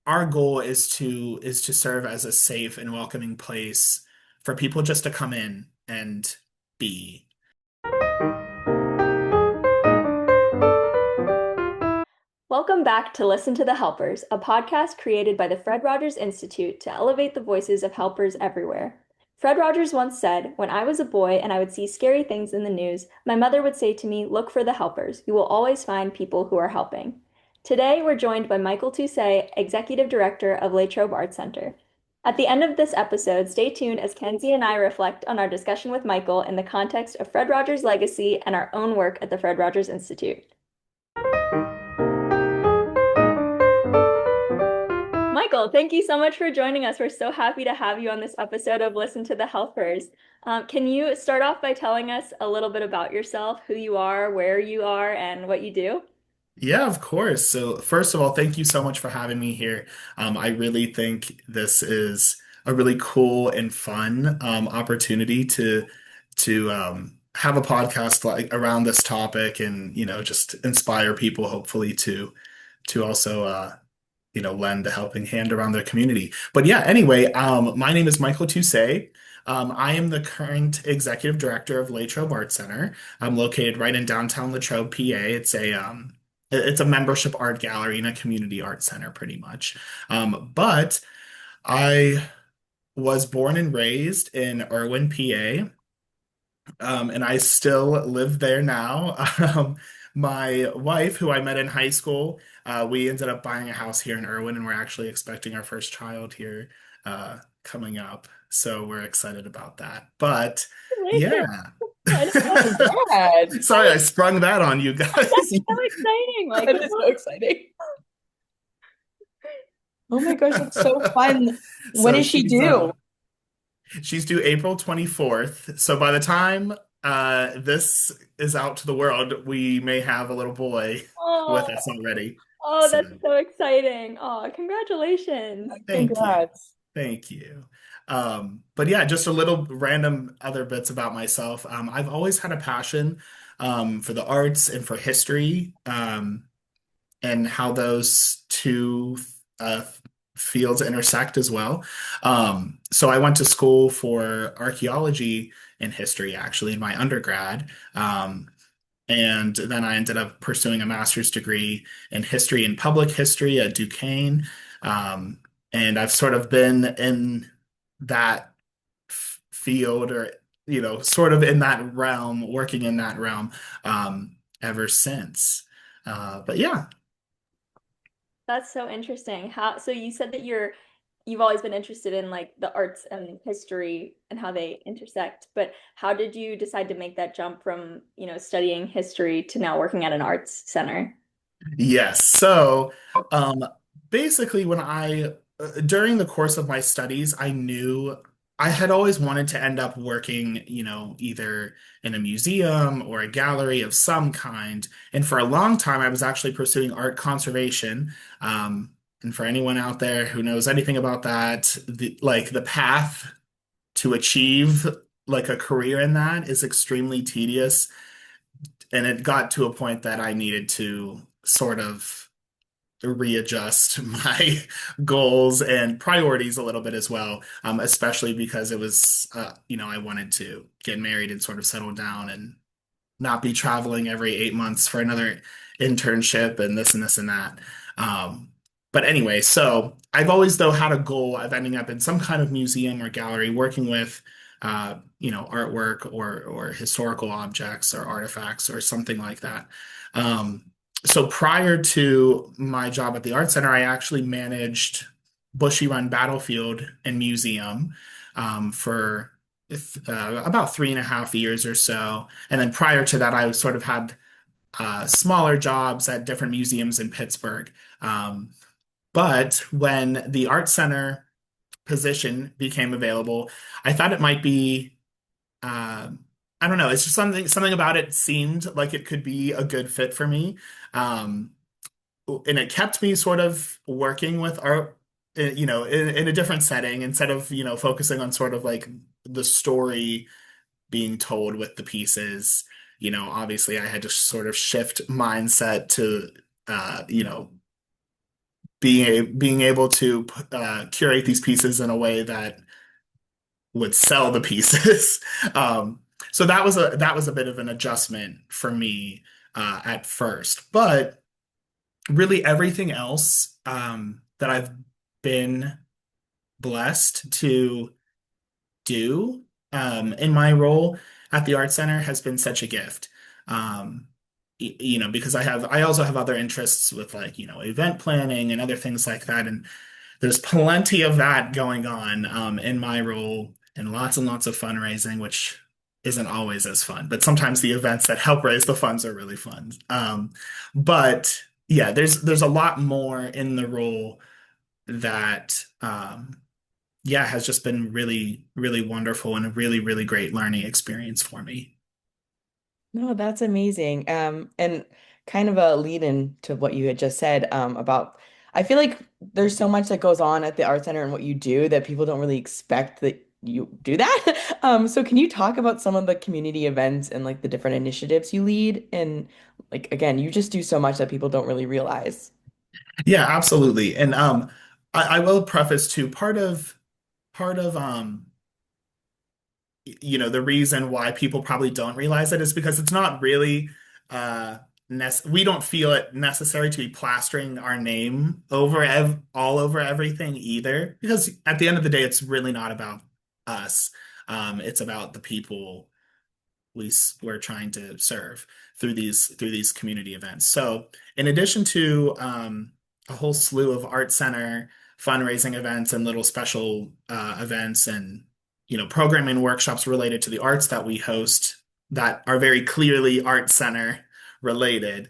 our goal is to serve as a safe and welcoming place for people just to come in and be. Welcome back to Listen to the Helpers, a podcast created by the Fred Rogers Institute to elevate the voices of helpers everywhere. Fred Rogers once said, "When I was a boy and I would see scary things in the news, my mother would say to me, 'Look for the helpers. You will always find people who are helping.'" Today, we're joined by Michael Tusay, Executive Director of Latrobe Art Center. At the end of this episode, stay tuned as Kenzie and I reflect on our discussion with Michael in the context of Fred Rogers' legacy and our own work at the Fred Rogers Institute. Michael, thank you so much for joining us. We're so happy to have you on this episode of Listen to the Helpers. Can you start off by telling us a little bit about yourself, who you are, where you are, and what you do? Yeah, of course. So first of all, thank you so much for having me here. I really think this is a really cool and fun opportunity to have a podcast like around this topic and just inspire people hopefully to also lend a helping hand around their community. But yeah, anyway, my name is Michael Tusay. I am the current executive director of Latrobe Art Center. I'm located right in downtown Latrobe, PA. It's a membership art gallery and a community art center, pretty much. But I was born and raised in Irwin, PA, and I still live there now. My wife, who I met in high school, we ended up buying a house here in Irwin, and we're actually expecting our first child here coming up. So we're excited about that. But Congratulations. yeah. I didn't know Congrats. Sorry, I sprung that on you that's guys. so exciting, That is Michael. so exciting. Oh my gosh, that's so fun. When So is she due? she's due April 24th. So by the time this is out to the world, we may have a little boy with Oh, us already. oh, So that's so exciting. Oh, congratulations. thank you. Congrats. Thank you. But yeah, just a little random other bits about myself. I've always had a passion for the arts and for history, and how those two uh, fields intersect as well. So I went to school for archaeology and history actually in my undergrad. And then I ended up pursuing a master's degree in history and public history at Duquesne. Um, and I've sort of been in that field or, sort of in that realm, working in that realm ever since. But yeah. That's so interesting. So you said that you've always been interested in like the arts and history and how they intersect, but how did you decide to make that jump from, studying history to now working at an arts center? Yes. So, um, basically, during the course of my studies, I knew I had always wanted to end up working, either in a museum or a gallery of some kind. And for a long time, I was actually pursuing art conservation. And for anyone out there who knows anything about that, the path to achieve like a career in that is extremely tedious. And it got to a point that I needed to sort of readjust my goals and priorities a little bit as well, especially because it was, I wanted to get married and sort of settle down and not be traveling every 8 months for another internship and this and this and that. Um, but anyway, so I've always though had a goal of ending up in some kind of museum or gallery working with artwork or historical objects or artifacts or something like that. So prior to my job at the Art Center, I actually managed Bushy Run Battlefield and Museum for about 3.5 years or so. And then prior to that, I sort of had smaller jobs at different museums in Pittsburgh. But when the Art Center position became available, I thought it might be, I don't know, it's just something about it seemed like it could be a good fit for me. Um, and it kept me sort of working with art, in a different setting instead of, focusing on sort of like the story being told with the pieces. Obviously I had to sort of shift mindset to, being able to curate these pieces in a way that would sell the pieces. So that was a bit of an adjustment for me at first, but really everything else that I've been blessed to do in my role at the Art Center has been such a gift. Um, you know, because I also have other interests with like, you know, event planning and other things like that. And there's plenty of that going on in my role and lots of fundraising, which isn't always as fun. But sometimes the events that help raise the funds are really fun. But yeah, there's a lot more in the role that yeah, has just been really, really wonderful and a really, really great learning experience for me. No, that's amazing. And kind of a lead in to what you had just said, about, I feel like there's so much that goes on at the art center and what you do that people don't really expect that you do that. So can you talk about some of the community events and like the different initiatives you lead? And like, again, you just do so much that people don't really realize. Yeah, absolutely. And I will preface too, part of you know, the reason why people probably don't realize it is because it's not really we don't feel it necessary to be plastering our name over all over everything either, because at the end of the day it's really not about us. It's about the people we're trying to serve through these community events. So, in addition to a whole slew of art center fundraising events and little special events and you know programming workshops related to the arts that we host that are very clearly art center related,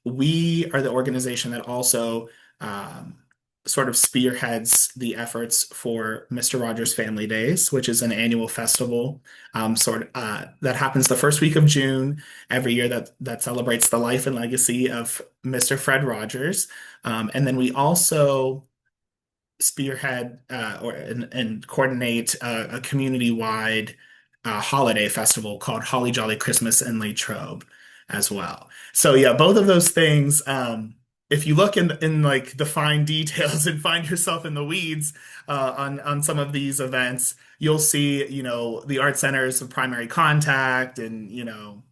we are the organization that also um, sort of spearheads the efforts for Mr. Rogers Family Days, which is an annual festival that happens the first week of June every year that celebrates the life and legacy of Mr. Fred Rogers. And then we also spearhead and coordinate a community-wide holiday festival called Holly Jolly Christmas in Latrobe as well. So yeah, both of those things. If you look in like the fine details and find yourself in the weeds on some of these events, you'll see you know the art center is the primary contact, and you know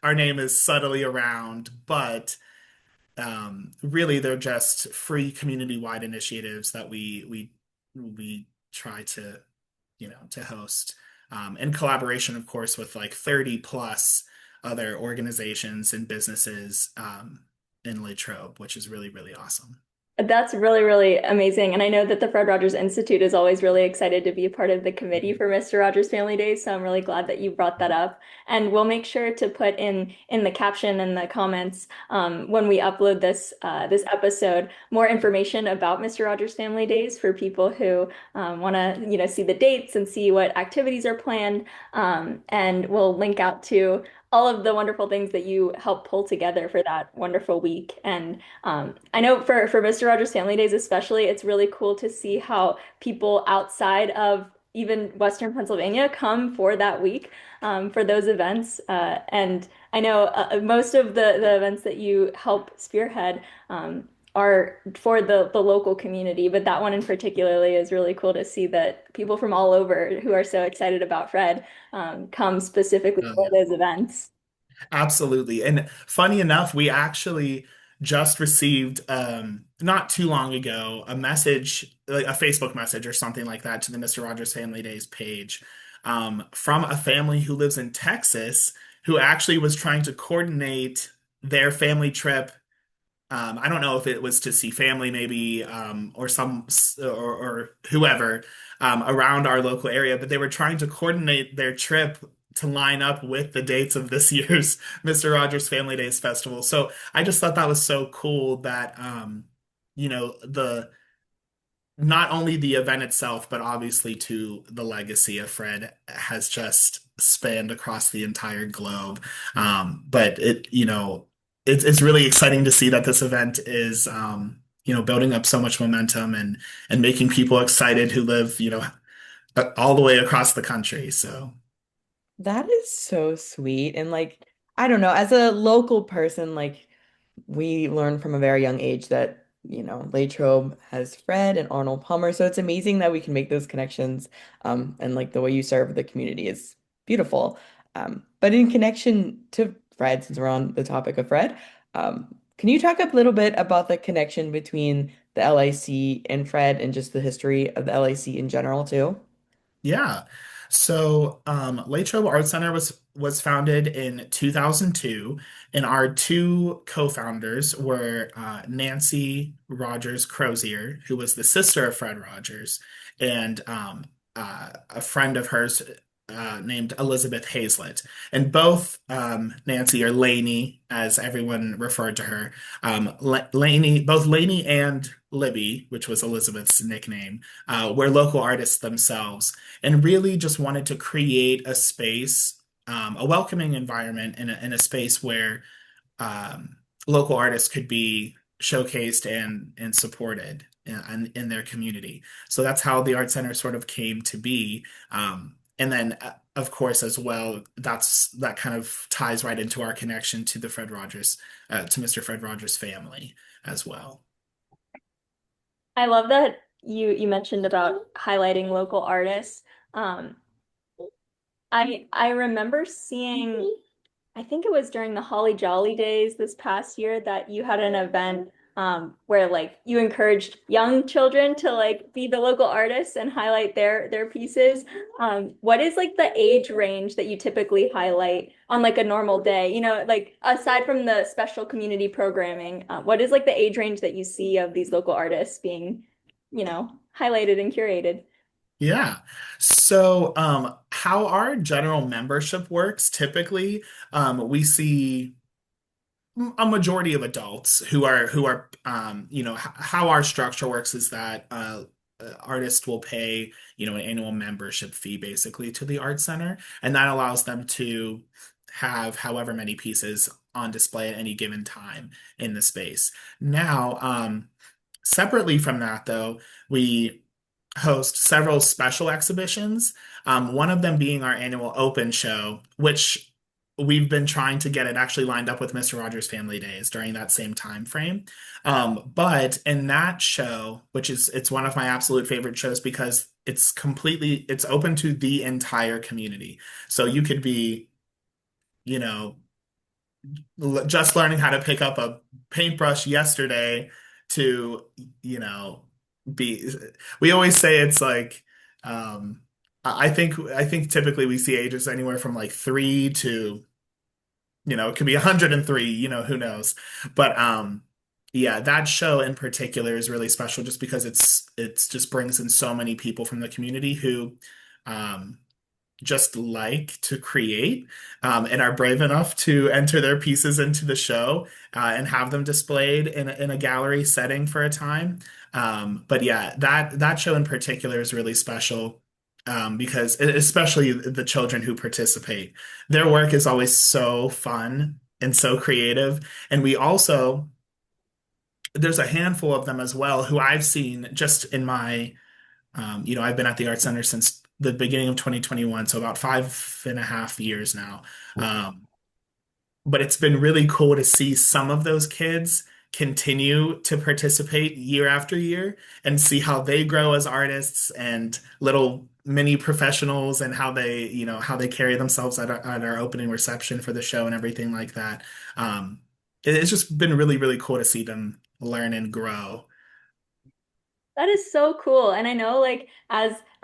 our name is subtly around, but really they're just free community-wide initiatives that we try to you know to host in collaboration of course with like 30 plus other organizations and businesses in Latrobe, which is really really awesome. That's really, really amazing. And I know that the Fred Rogers Institute is always really excited to be a part of the committee for Mr. Rogers Family Days. So I'm really glad that you brought that up. And we'll make sure to put in the caption and the comments when we upload this episode more information about Mr. Rogers Family Days for people who want to see the dates and see what activities are planned. And we'll link out to all of the wonderful things that you help pull together for that wonderful week. And I know for Mr. Rogers Family Days especially, it's really cool to see how people outside of even Western Pennsylvania come for that week for those events. And I know most of the events that you help spearhead are for the local community, but that one in particularly is really cool to see that people from all over who are so excited about Fred come specifically for those events. Absolutely. And funny enough, we actually just received not too long ago a message, like a Facebook message or something like that to the Mr. Rogers Family Days page from a family who lives in Texas who actually was trying to coordinate their family trip. I don't know if it was to see family, maybe, or whoever around our local area, but they were trying to coordinate their trip to line up with the dates of this year's Mr. Rogers Family Days Festival. So I just thought that was so cool that, you know, the not only the event itself, but obviously to the legacy of Fred has just spanned across the entire globe. But it, you know, it's really exciting to see that this event is, you know, building up so much momentum and making people excited who live, you know, all the way across the country. So That is so sweet. And I don't know, as a local person, we learn from a very young age that Latrobe has Fred and Arnold Palmer. So it's amazing that we can make those connections. And like the way you serve the community is beautiful. But in connection to Fred, since we're on the topic of Fred, can you talk a little bit about the connection between the LIC and Fred and just the history of the LIC in general too? Yeah. So, Latrobe Art Center was founded in 2002, and our two co-founders were Nancy Rogers Crozier, who was the sister of Fred Rogers, and a friend of hers named Elizabeth Hazlett. And both Nancy or Lainey, as everyone referred to her, Lainey, both Lainey and Libby, which was Elizabeth's nickname, were local artists themselves and really just wanted to create a space, a welcoming environment in a space where um, local artists could be showcased and supported in their community. So that's how the Art Center sort of came to be. And then, of course, as well, that kind of ties right into our connection to the Fred Rogers, to Mr. Fred Rogers family as well. I love that you mentioned about highlighting local artists. Um, I remember seeing, I think it was during the Holly Jolly Days this past year that you had an event where like you encouraged young children to like be the local artists and highlight their pieces. What is like the age range that you typically highlight on like a normal day? You know, like aside from the special community programming, what is like the age range that you see of these local artists being, highlighted and curated? Yeah. So, how our general membership works, typically, we see a majority of adults who are how our structure works is that artists will pay an annual membership fee basically to the art center, and that allows them to have however many pieces on display at any given time in the space. Now, separately from that, though, we host several special exhibitions. One of them being our annual open show, which we've been trying to get it actually lined up with Mr. Rogers Family Days during that same time frame. But in that show, which is it's one of my absolute favorite shows because it's open to the entire community. So you could be, you know, just learning how to pick up a paintbrush yesterday to, you know, be we always say it's like I think typically we see ages anywhere from like 3 to it could be 103, who knows. But yeah, that show in particular is really special just because it's just brings in so many people from the community who um just like to create and are brave enough to enter their pieces into the show and have them displayed in a gallery setting for a time. But yeah, that show in particular is really special because especially the children who participate, their work is always so fun and so creative. And we also, there's a handful of them as well who I've seen just in my I've been at the Art Center since the beginning of 2021, so about 5.5 years now. Um, but it's been really cool to see some of those kids continue to participate year after year and see how they grow as artists and little mini professionals and how they carry themselves at our opening reception for the show and everything like that. It's just been really, really cool to see them learn and grow. That is so cool. And I know like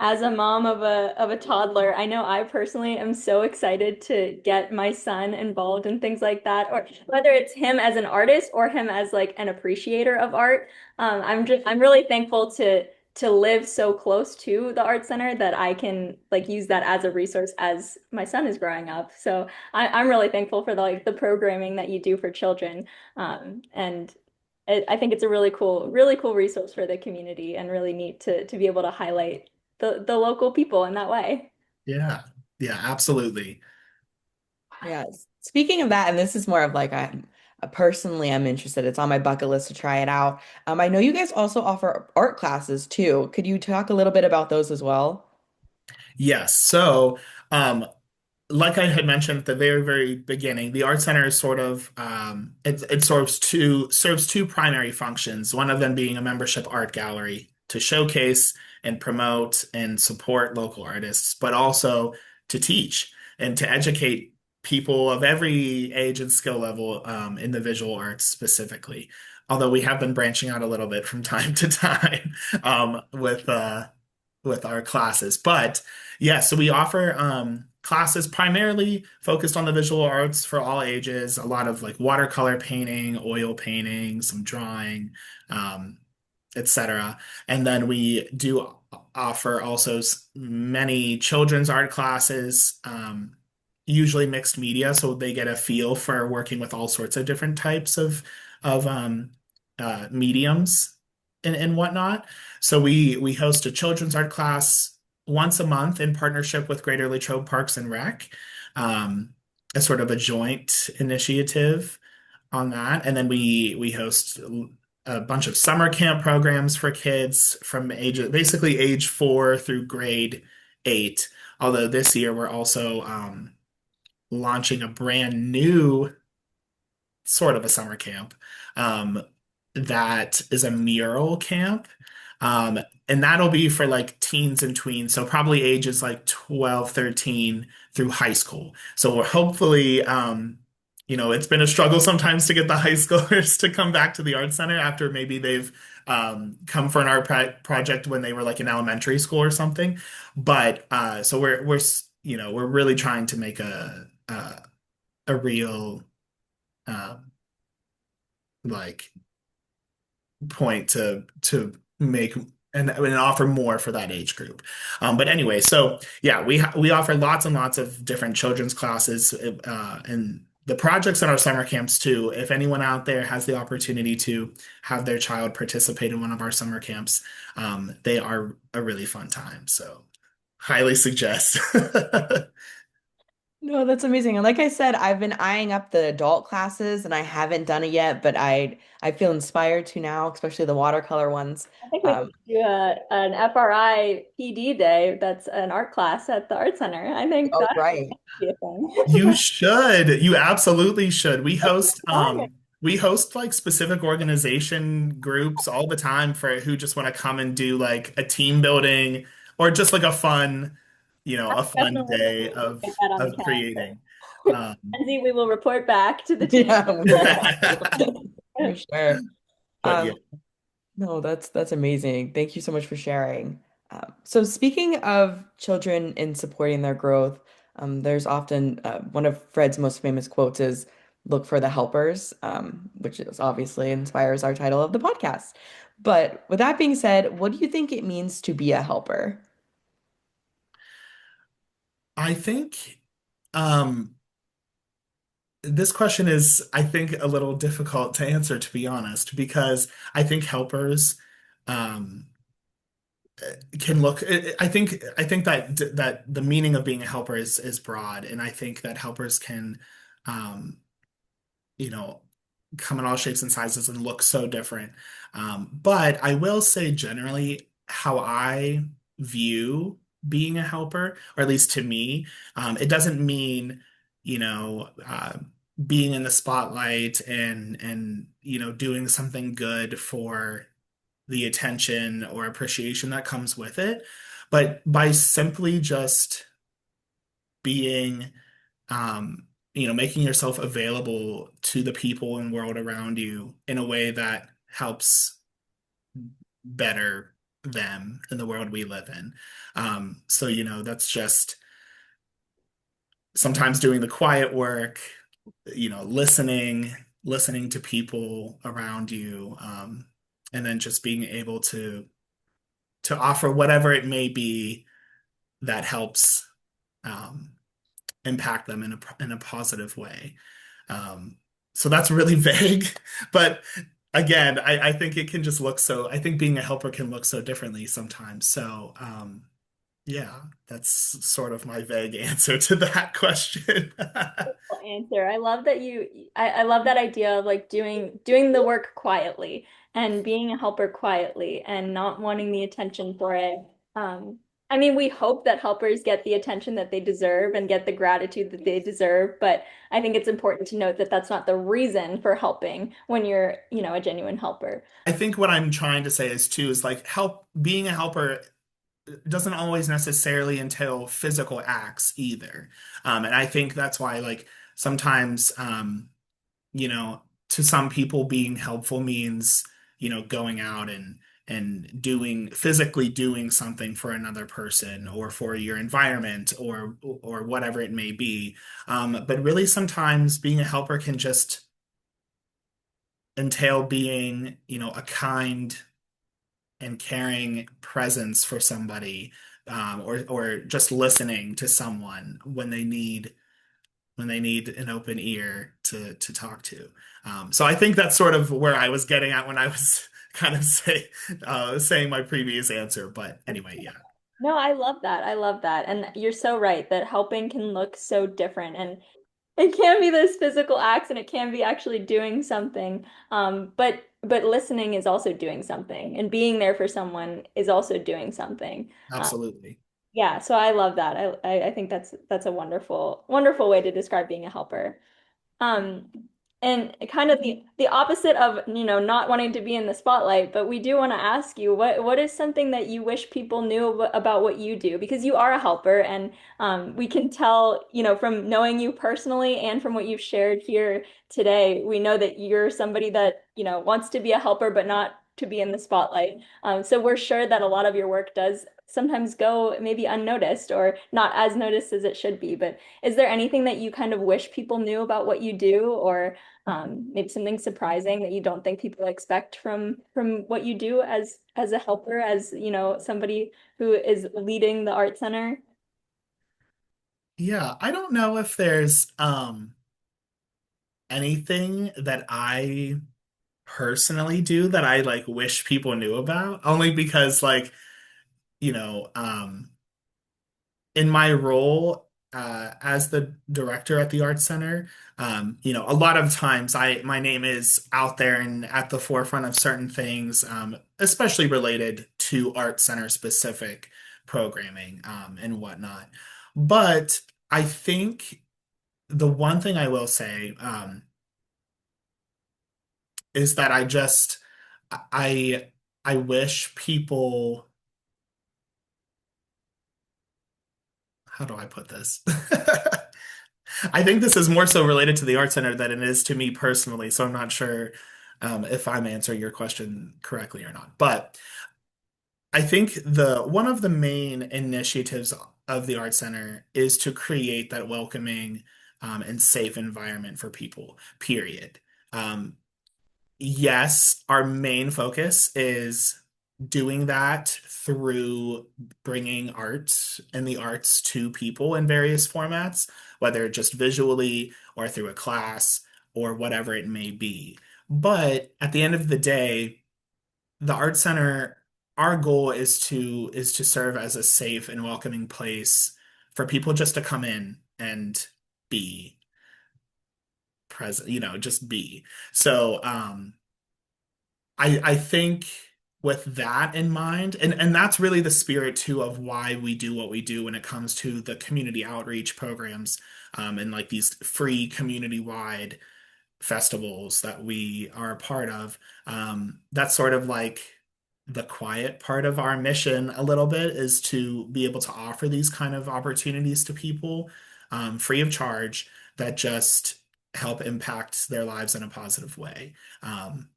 as a mom of a toddler, I know I personally am so excited to get my son involved in things like that, or whether it's him as an artist or him as like an appreciator of art. I'm really thankful to live so close to the art center that I can like use that as a resource as my son is growing up. So I'm really thankful for the programming that you do for children. And I think it's a really cool resource for the community and really neat to be able to highlight the local people in that way. Yeah, yeah, absolutely. Yeah. Speaking of that, and this is more of like personally I'm interested. It's on my bucket list to try it out. I know you guys also offer art classes too. Could you talk a little bit about those as well? Yes. So, um, like I had mentioned at the very, very beginning, the Art Center is sort of it serves two primary functions. One of them being a membership art gallery to showcase and promote and support local artists, but also to teach and to educate people of every age and skill level in the visual arts specifically. Although we have been branching out a little bit from time to time with our classes, but. Yeah, so we offer classes primarily focused on the visual arts for all ages, a lot of like watercolor painting, oil painting, some drawing, um, etc. And then we do offer also many children's art classes, usually mixed media, so they get a feel for working with all sorts of different types of mediums and whatnot. So we host a children's art class once a month in partnership with Greater Latrobe Parks and Rec, um, as sort of a joint initiative on that. And then we host a bunch of summer camp programs for kids from basically age 4 through grade 8. Although this year we're also launching a brand new sort of a summer camp um, that is a mural camp. Um, and that'll be for like teens and tweens, so probably ages like 12, 13 through high school. So we're hopefully, it's been a struggle sometimes to get the high schoolers to come back to the art center after maybe they've come for an art project when they were like in elementary school or something. But so we're really trying to make a real um, like point to make and offer more for that age group. But anyway, so yeah, we offer lots and lots of different children's classes and the projects in our summer camps too. If anyone out there has the opportunity to have their child participate in one of our summer camps, they are a really fun time. So highly suggest. No, that's amazing. And like I said, I've been eyeing up the adult classes and I haven't done it yet, but I feel inspired to now, especially the watercolor ones. I think we could Um, do an FRI PD day that's an art class at the art center. I think oh, that right. would be a thing. You should. You absolutely should. Fun. We host like specific organization groups all the time for who just want to come and do like a team building or just like a fun Definitely day get that on the of calendar. creating. Um, Lindsay, we will report back to the team. Yeah, we will. For sure. but yeah. Um, no, that's amazing. Thank you so much for sharing. So speaking of children and supporting their growth, there's often one of Fred's most famous quotes is "Look for the helpers," which is obviously inspires our title of the podcast. But with that being said, what do you think it means to be a helper? I think um this question is, I think, a little difficult to answer, to be honest, because I think helpers um can look I think that the meaning of being a helper is broad, and I think that helpers can um you know come in all shapes and sizes and look so different. But I will say generally how I view being a helper, or at least to me, it doesn't mean being in the spotlight and doing something good for the attention or appreciation that comes with it, but by simply just being, making yourself available to the people and world around you in a way that helps better them in the world we live in. So, that's just sometimes doing the quiet work, listening to people around you, and then just being able to offer whatever it may be that helps um, impact them in a positive way. Um, so that's really vague, but again, I think it can just look so. I think being a helper can look so differently sometimes. So yeah, that's sort of my vague answer to that question. Answer. I love that I love that idea of like doing the work quietly and being a helper quietly and not wanting the attention for it. I mean, we hope that helpers get the attention that they deserve and get the gratitude that they deserve, but I think it's important to note that that's not the reason for helping when you're, a genuine helper. I think what I'm trying to say is too is like help being a helper doesn't always necessarily entail physical acts either. And I think that's why like sometimes you know, to some people being helpful means, going out and doing physically doing something for another person or for your environment or whatever it may be. But really sometimes being a helper can just entail being, a kind and caring presence for somebody, or just listening to someone when they need an open ear to talk to. So I think that's sort of where I was getting at when I was kind of saying my previous answer. But anyway, yeah, No, I love that. I love that. And you're so right that helping can look so different. And it can be those physical acts and it can be actually doing something. But listening is also doing something. And being there for someone is also doing something. absolutely. Yeah, so I love that. I think that's a wonderful, wonderful way to describe being a helper. Um, and kind of the opposite of, not wanting to be in the spotlight, but we do want to ask you what is something that you wish people knew about what you do? Because you are a helper, and we can tell, from knowing you personally and from what you've shared here today, we know that you're somebody that, wants to be a helper, but not to be in the spotlight. So we're sure that a lot of your work does sometimes go maybe unnoticed or not as noticed as it should be, but is there anything that you kind of wish people knew about what you do, or maybe something surprising that you don't think people expect from what you do as a helper, as somebody who is leading the art center? Yeah, I don't know if there's anything that I personally do that I like wish people knew about, only because like, you know, um in my role as the director at the Art Center, a lot of times my name is out there and at the forefront of certain things, especially related to Art Center specific programming, and whatnot. But I think the one thing I will say, is that I I wish people, how do I put this? I think this is more so related to the Art Center than it is to me personally, so I'm not sure if I'm answering your question correctly or not. But I think the one of the main initiatives of the Art Center is to create that welcoming, and safe environment for people, period. Um, yes, our main focus is doing that through bringing art and the arts to people in various formats, whether just visually or through a class or whatever it may be. But at the end of the day, the Art Center, our goal is to serve as a safe and welcoming place for people just to come in and be present, just be. So, I think with that in mind, and that's really the spirit too of why we do what we do when it comes to the community outreach programs, and like these free community-wide festivals that we are a part of. That's sort of like the quiet part of our mission a little bit, is to be able to offer these kind of opportunities to people, free of charge, that just help impact their lives in a positive way.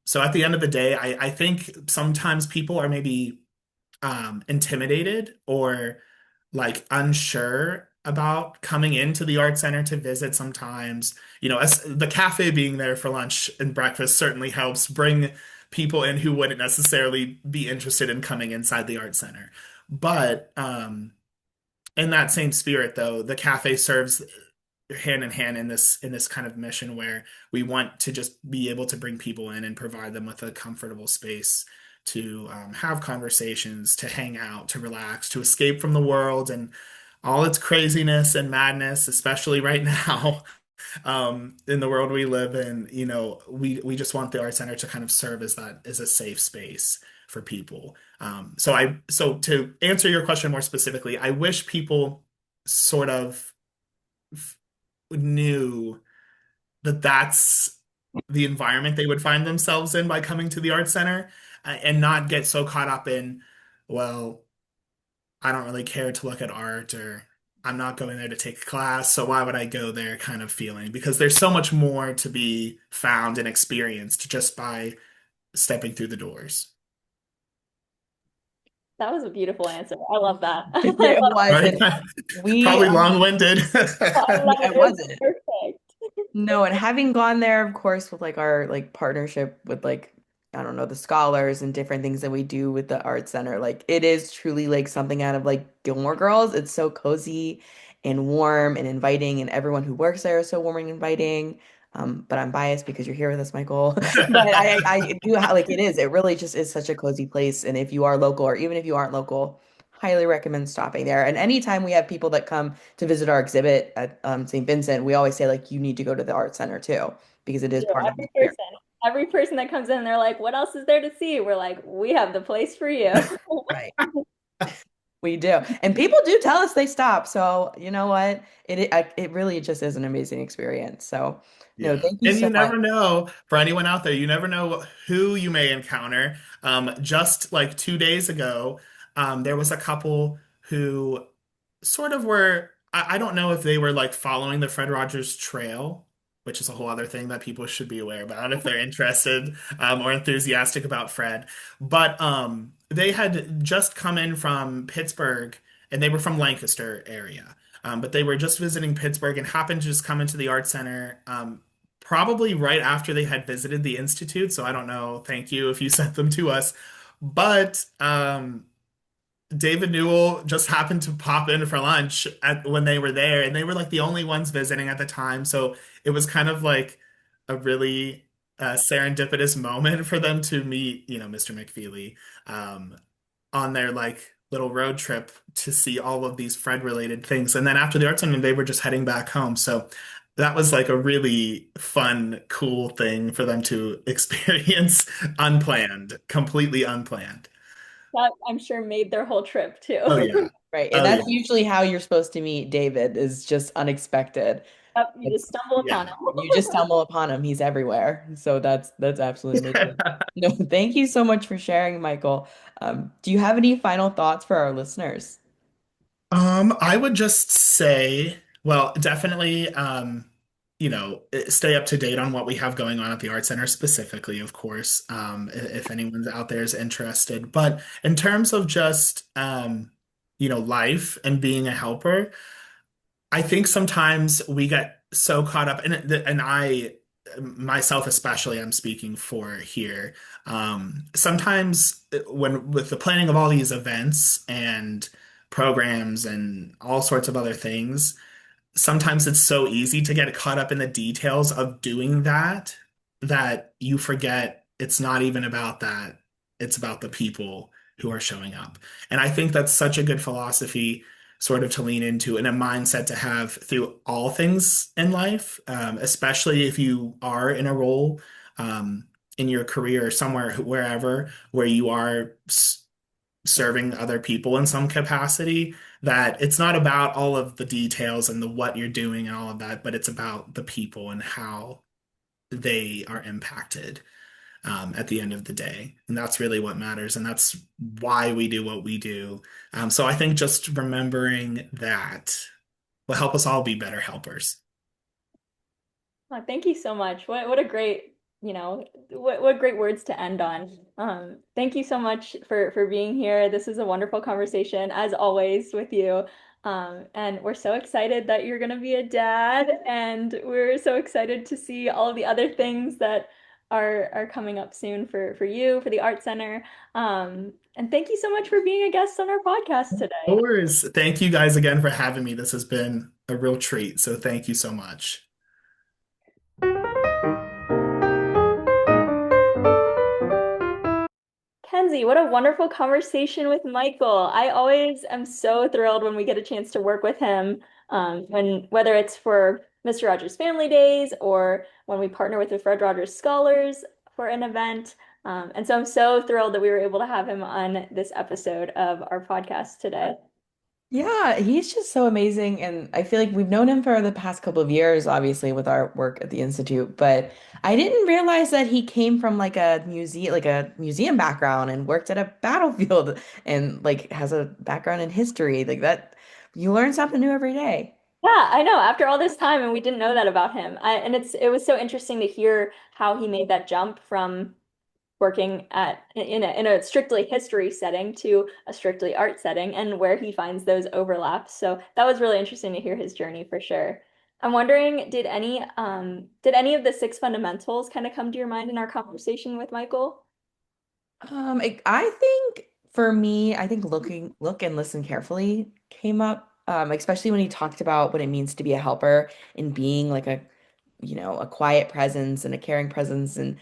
So at the end of the day, I think sometimes people are maybe intimidated or like unsure about coming into the art center to visit sometimes. As the cafe being there for lunch and breakfast certainly helps bring people in who wouldn't necessarily be interested in coming inside the art center. But in that same spirit, though, the cafe serves hand in hand in this kind of mission where we want to just be able to bring people in and provide them with a comfortable space to, have conversations, to hang out, to relax, to escape from the world and all its craziness and madness, especially right now, in the world we live in. We just want the art center to kind of serve as that as a safe space, for people. So to answer your question more specifically, I wish people sort of knew that that's the environment they would find themselves in by coming to the art center, and not get so caught up in, well, I don't really care to look at art, or I'm not going there to take a class, so why would I go there kind of feeling, because there's so much more to be found and experienced just by stepping through the doors. That was a beautiful answer. I love that. I It love was, Right? and we Probably long-winded. I love it. it It was wasn't. perfect. No, and having gone there, of course, with like our like partnership with like I don't know, the scholars and different things that we do with the art center, like it is truly like something out of like Gilmore Girls. It's so cozy and warm and inviting, and everyone who works there is so warm and inviting. But I'm biased because you're here with us, Michael. But I do like it is. It really just is such a cozy place. And if you are local, or even if you aren't local, highly recommend stopping there. And anytime we have people that come to visit our exhibit at St. Vincent, we always say like you need to go to the art center too because it is You, part of the every experience. person, every person that comes in, they're like, "What else is there to see?" We're like, "We have the place for you." Right. We do. And people do tell us they stop. So, you know what? It really just is an amazing experience. So, no, Yeah. thank you And so you much. never know, for anyone out there, you never know who you may encounter. Just like 2 days ago, there was a couple who sort of were, I don't know if they were like following the Fred Rogers Trail, which is a whole other thing that people should be aware about if they're interested, or enthusiastic about Fred. But they had just come in from Pittsburgh, and they were from Lancaster area. But they were just visiting Pittsburgh and happened to just come into the art center, probably right after they had visited the Institute. So I don't know. Thank you if you sent them to us. But David Newell just happened to pop in for lunch when they were there, and they were like the only ones visiting at the time. So it was kind of like a really serendipitous moment for them to meet, Mr. McFeely, um, on their like little road trip to see all of these Fred related things. And then after the art center, they were just heading back home. So that was like a really fun, cool thing for them to experience, unplanned, completely unplanned. That I'm sure made their whole trip Oh too. yeah. Right. And Oh that's yeah. usually how you're supposed to meet David is just unexpected. Yep, you just It's, stumble Yeah. upon him. you just stumble upon him. He's everywhere. So that's absolutely amazing. No, thank you so much for sharing, Michael. Do you have any final thoughts for our listeners? I would just say, well, definitely, stay up to date on what we have going on at the Art Center specifically, of course, if anyone's out there is interested. But in terms of just, life and being a helper, I think sometimes we get so caught up, and I myself especially, I'm speaking for here. Sometimes when with the planning of all these events and programs and all sorts of other things, sometimes it's so easy to get caught up in the details of doing that you forget it's not even about that. It's about the people who are showing up. And I think that's such a good philosophy sort of to lean into, and a mindset to have through all things in life, especially if you are in a role, um, in your career or somewhere, wherever, where you are serving other people in some capacity, that it's not about all of the details and the what you're doing and all of that, but it's about the people and how they are impacted, at the end of the day. And that's really what matters. And that's why we do what we do. So I think just remembering that will help us all be better helpers. Oh, thank you so much. What a great, what great words to end on. Thank you so much for being here. This is a wonderful conversation as always with you. And we're so excited that you're going to be a dad, and we're so excited to see all of the other things that are coming up soon for you, for the Art Center. And thank you so much for being a guest on our podcast Of today. course. Thank you guys again for having me. This has been a real treat. So thank you so much. Kenzie, what a wonderful conversation with Michael. I always am so thrilled when we get a chance to work with him, when whether it's for Mr. Rogers Family Days or when we partner with the Fred Rogers Scholars for an event. And so I'm so thrilled that we were able to have him on this episode of our podcast today. Yeah, he's just so amazing. And I feel like we've known him for the past couple of years, obviously, with our work at the Institute. But I didn't realize that he came from like a museum background and worked at a battlefield and like has a background in history. Like that, you learn something new every day. Yeah, I know. After all this time, and we didn't know that about him. And it was so interesting to hear how he made that jump from working in a strictly history setting to a strictly art setting and where he finds those overlaps. So that was really interesting to hear his journey for sure. I'm wondering, did any of the six fundamentals kind of come to your mind in our conversation with Michael? I think for me, I think look and listen carefully came up, especially when he talked about what it means to be a helper and being like a quiet presence and a caring presence and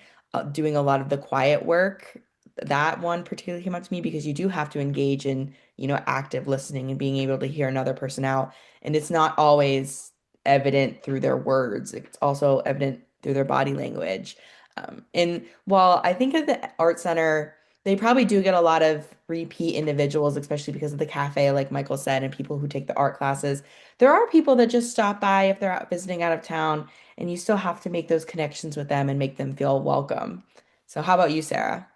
doing a lot of the quiet work. That one particularly came up to me because you do have to engage in, active listening and being able to hear another person out. And it's not always evident through their words, it's also evident through their body language. And while I think at the art center, they probably do get a lot of repeat individuals, especially because of the cafe, like Michael said, and people who take the art classes. There are people that just stop by if they're out visiting out of town, and you still have to make those connections with them and make them feel welcome. So, how about you, Sarah?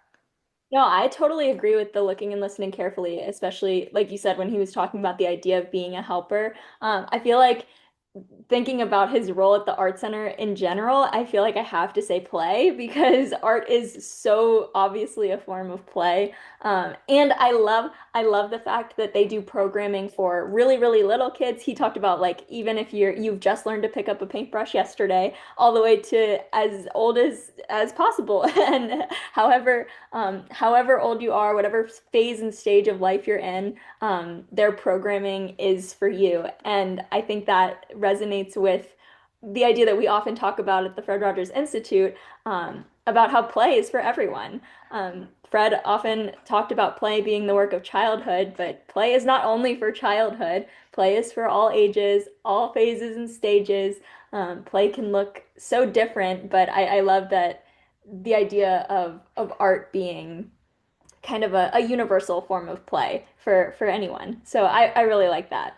No, I totally agree with the looking and listening carefully, especially like you said when he was talking about the idea of being a helper. I feel like thinking about his role at the art center in general, I feel like I have to say play because art is so obviously a form of play. And I love the fact that they do programming for really, really little kids. He talked about like even if you've just learned to pick up a paintbrush yesterday, all the way to as old as possible. And however old you are, whatever phase and stage of life you're in, their programming is for you. And I think that resonates with the idea that we often talk about at the Fred Rogers Institute, about how play is for everyone. Fred often talked about play being the work of childhood, but play is not only for childhood, play is for all ages, all phases and stages. Play can look so different, but I love that the idea of art being kind of a universal form of play for anyone. So I really like that.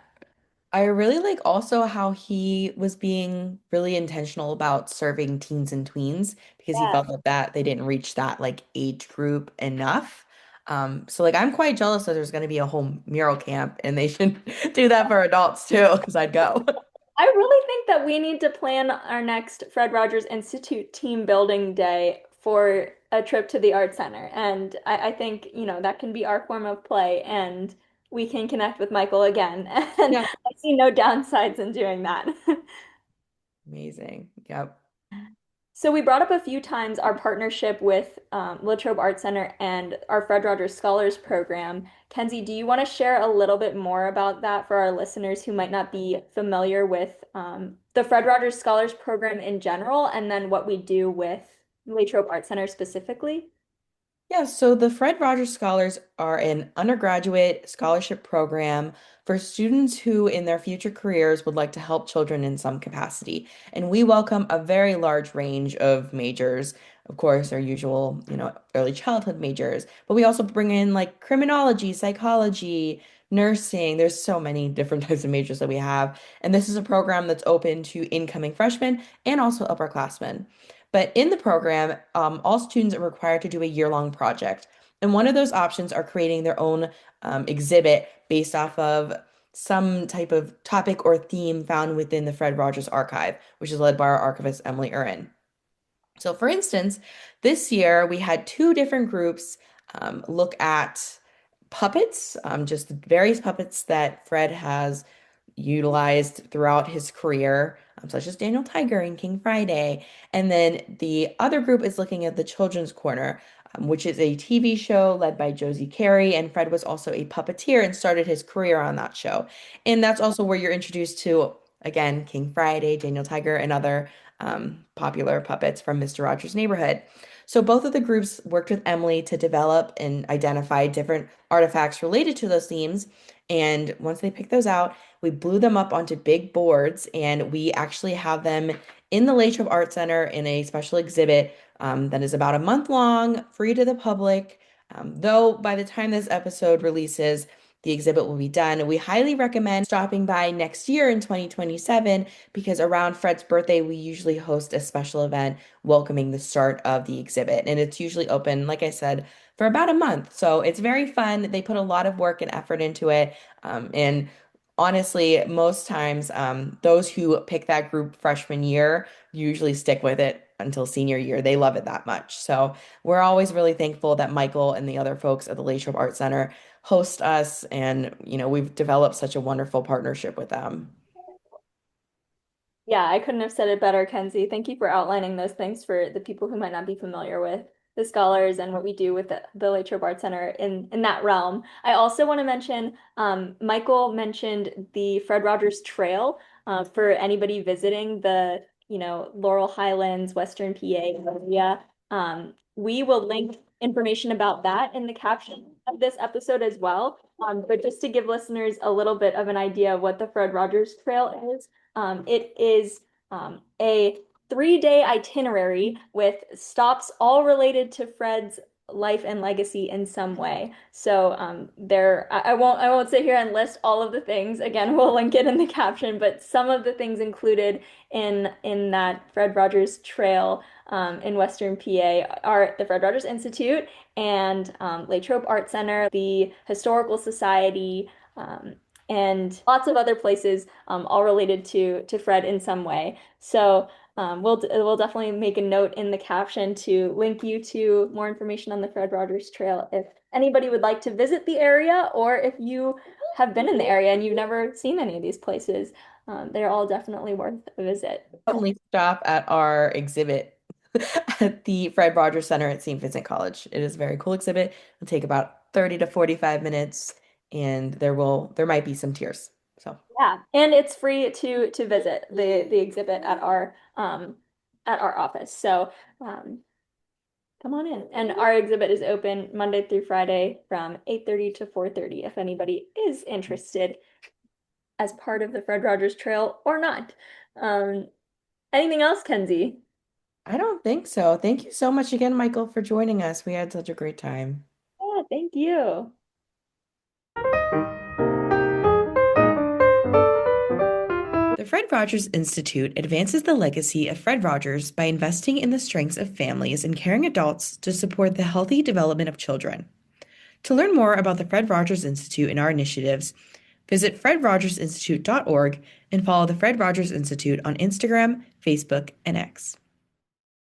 I really like also how he was being really intentional about serving teens and tweens because he Yeah. felt that they didn't reach that like age group enough. So like I'm quite jealous that there's going to be a whole mural camp and they should do that for adults too because I'd go. I really think that we need to plan our next Fred Rogers Institute team building day for a trip to the art center. And I think, that can be our form of play and we can connect with Michael again. And Yeah. I see no downsides in doing that. Amazing. Yep. So we brought up a few times our partnership with Latrobe Art Center and our Fred Rogers Scholars Program. Kenzie, do you want to share a little bit more about that for our listeners who might not be familiar with the Fred Rogers Scholars Program in general, and then what we do with Latrobe Art Center specifically? Yeah, so the Fred Rogers Scholars are an undergraduate scholarship program for students who, in their future careers, would like to help children in some capacity. And we welcome a very large range of majors. Of course, our usual, early childhood majors, but we also bring in like criminology, psychology, nursing. There's so many different types of majors that we have. And this is a program that's open to incoming freshmen and also upperclassmen. But in the program, all students are required to do a year-long project. And one of those options are creating their own exhibit based off of some type of topic or theme found within the Fred Rogers Archive, which is led by our archivist, Emily Urin. So, for instance, this year we had two different groups look at puppets, just the various puppets that Fred has utilized throughout his career, such as Daniel Tiger and King Friday. And then the other group is looking at the Children's Corner, which is a TV show led by Josie Carey. And Fred was also a puppeteer and started his career on that show. And that's also where you're introduced to, again, King Friday, Daniel Tiger, and other popular puppets from Mr. Rogers' Neighborhood. So both of the groups worked with Emily to develop and identify different artifacts related to those themes. And once they picked those out, we blew them up onto big boards and we actually have them in the Latrobe Art Center in a special exhibit that is about a month long, free to the public. Though by the time this episode releases, the exhibit will be done. We highly recommend stopping by next year in 2027 because around Fred's birthday, we usually host a special event welcoming the start of the exhibit. And it's usually open, like I said, for about a month. So it's very fun. They put a lot of work and effort into it. And honestly, most times, those who pick that group freshman year usually stick with it until senior year. They love it that much. So we're always really thankful that Michael and the other folks at the Latrobe Art Center host us, and we've developed such a wonderful partnership with them. Yeah, I couldn't have said it better, Kenzie. Thank you for outlining those things for the people who might not be familiar with the scholars and what we do with the Latrobe Art Center in that realm. I also want to mention, Michael mentioned the Fred Rogers Trail for anybody visiting the, Laurel Highlands, Western PA area. We will link information about that in the caption of this episode as well. But just to give listeners a little bit of an idea of what the Fred Rogers Trail is. It is a 3-day itinerary with stops all related to Fred's life and legacy in some way. So I won't sit here and list all of the things. Again, we'll link it in the caption, but some of the things included in that Fred Rogers Trail in Western PA are the Fred Rogers Institute and Latrobe Art Center, the Historical Society. And lots of other places, all related to Fred in some way. So we'll definitely make a note in the caption to link you to more information on the Fred Rogers Trail if anybody would like to visit the area, or if you have been in the area and you've never seen any of these places. They're all definitely worth a visit. Definitely stop at our exhibit at the Fred Rogers Center at St. Vincent College. It is a very cool exhibit. It'll take about 30 to 45 minutes, and there might be some tears. So Yeah, and it's free to visit the exhibit at our office. So come on in. And our exhibit is open Monday through Friday from 8:30 to 4:30 if anybody is interested as part of the Fred Rogers Trail or not. Um, Anything else, Kenzie? I don't think so. Thank you so much again, Michael, for joining us. We had such a great time. Yeah, thank you. The Fred Rogers Institute advances the legacy of Fred Rogers by investing in the strengths of families and caring adults to support the healthy development of children. To learn more about the Fred Rogers Institute and our initiatives, visit fredrogersinstitute.org and follow the Fred Rogers Institute on Instagram, Facebook, and X.